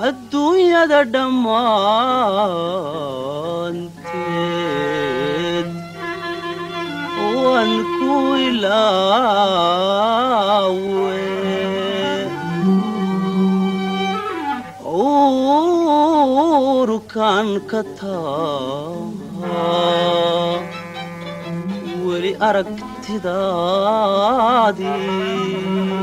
adduunyada dhammaanteed waan ku ilaawe uurkan ka taa weli aragtidaadii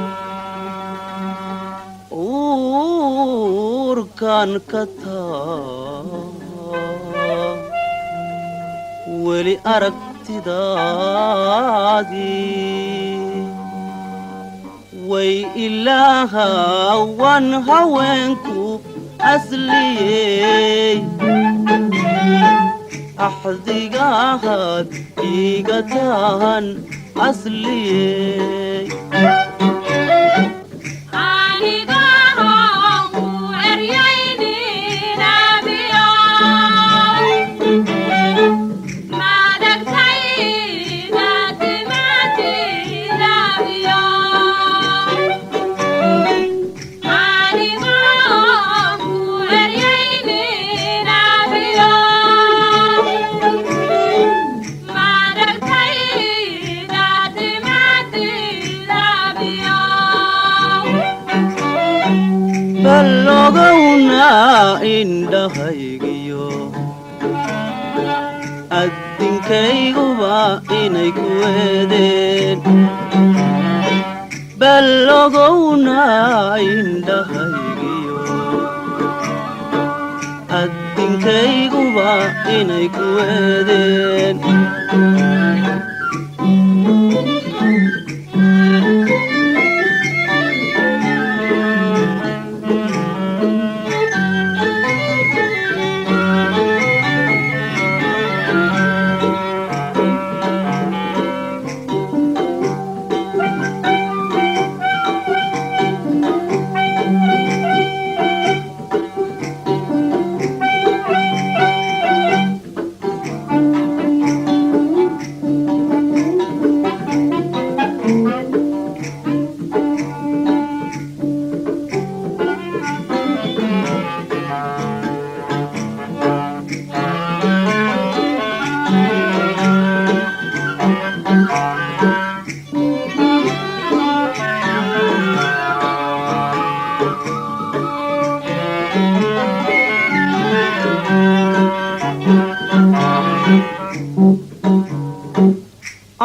uurkan ka taa weli aragtidaadii way ilaahawan haweenku asliyey axdigaahad iga tahan asliyey balogowna indhahaygiyo addinkayguba inay ku weedeen balogowna indhahaygiyo addinkayguba inay ku weedeen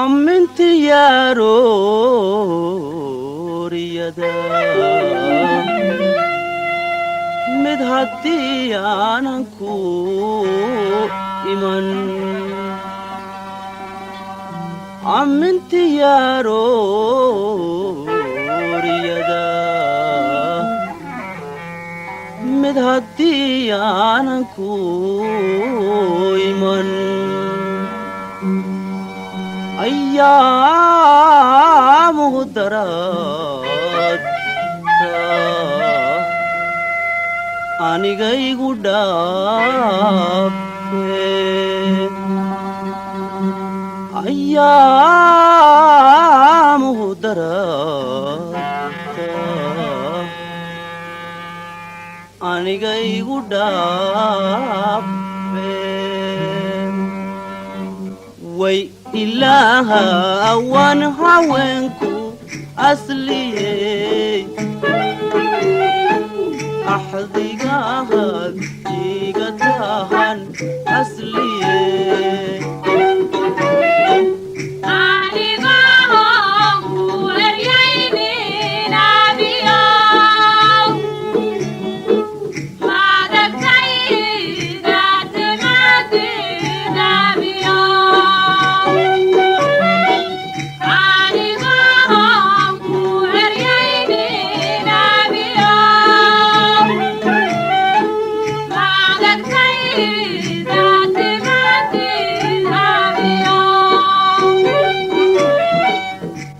amminti yarooriyada mid haddii aanan ku iman amminti yarooriyada mid haddii aanan ku iman ayyaamuhu daraadka anigaygu dhaafe ayyaamuhu daraadka anigaygu dhaafe way ilaaha awan haweenku asliyey axdigaahad iga tahan asliyey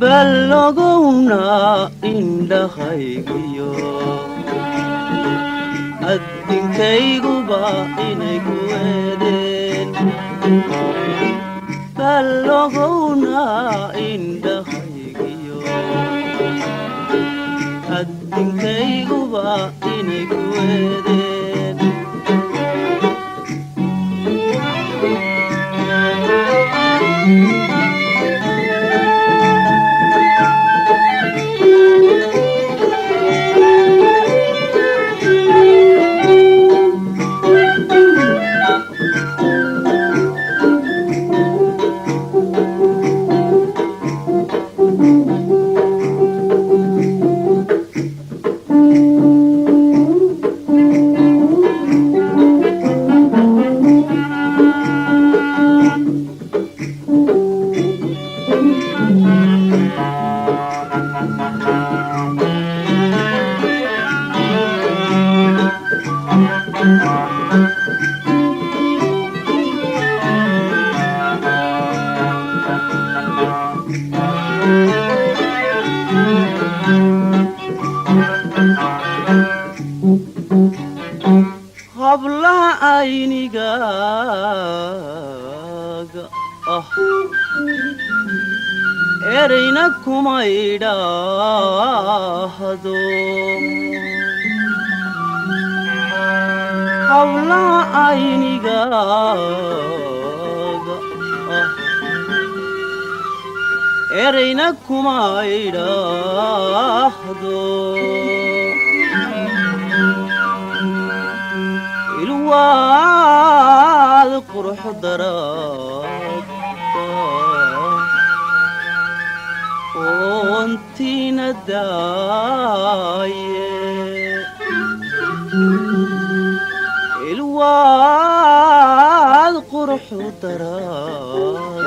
balogowna indhahaygiyo addinkayguba inay ku weedeen balogowna indhahaygiyo dinkayguba inay ku weedeen hablaha aynigaaga erayna kuma idhaahdo hablaha aynigaaga erayna kuma idhaahdo ilwaad qurux daraadda oontiina daaye ilwaad qurux daraadda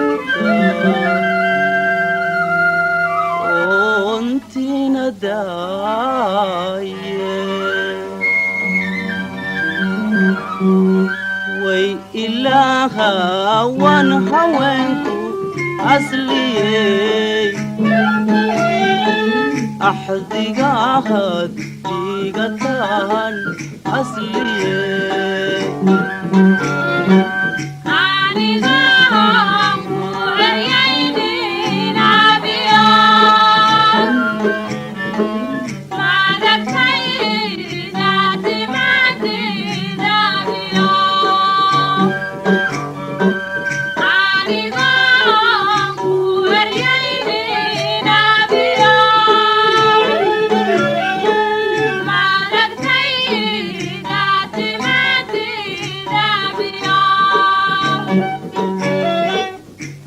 oontiina daaye way ilaaha wan haweenku asliyey axdigaahad igatahan asliyey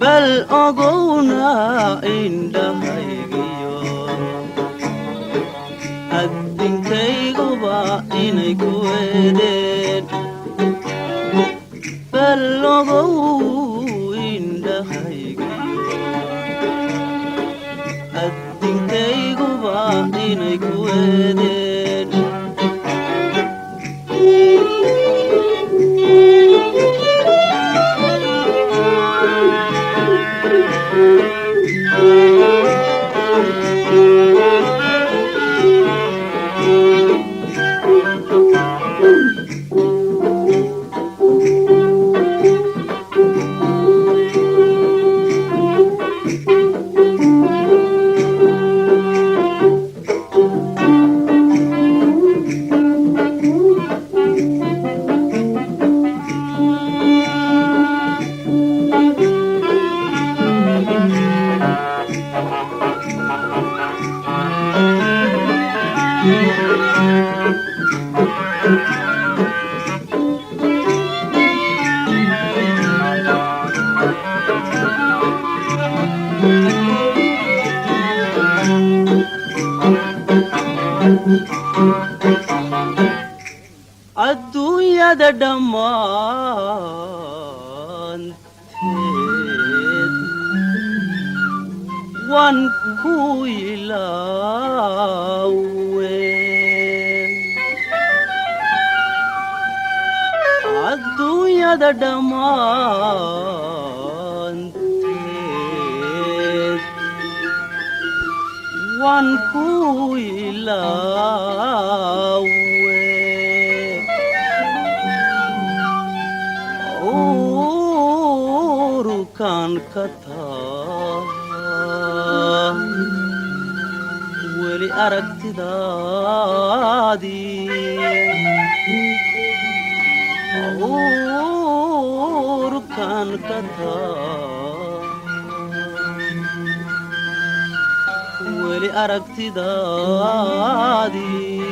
bal ogowna indhahaygiyo addinkayguba inay ku weedeen bal ogow indhahaygiyo addinkayguba inay ku weedeen adduunyada dhammaanteed waan ku ilaawe adduunyada dhammaanteed waan ku ilaawe kan kata weli weli aragtidaadii urkan ka taa weli aragtidaadii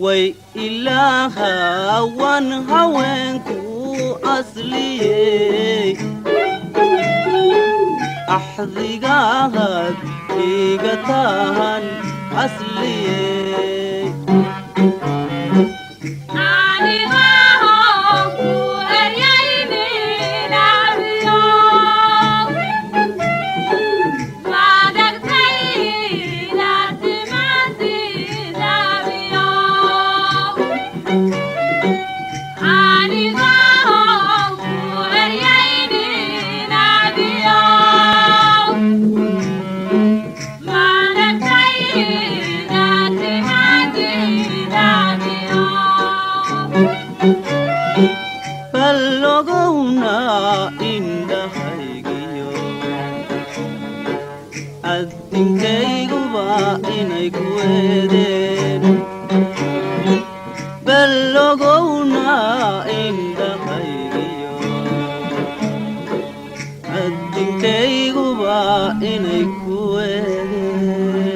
way ilaahawan haweenku asliyey axdigaahad iga tahan asliyey ballogowna indhahaygiyo addinkayguba inay ku weedeen ballogowna indhahaygiyo addinkayguba inay ku weedeen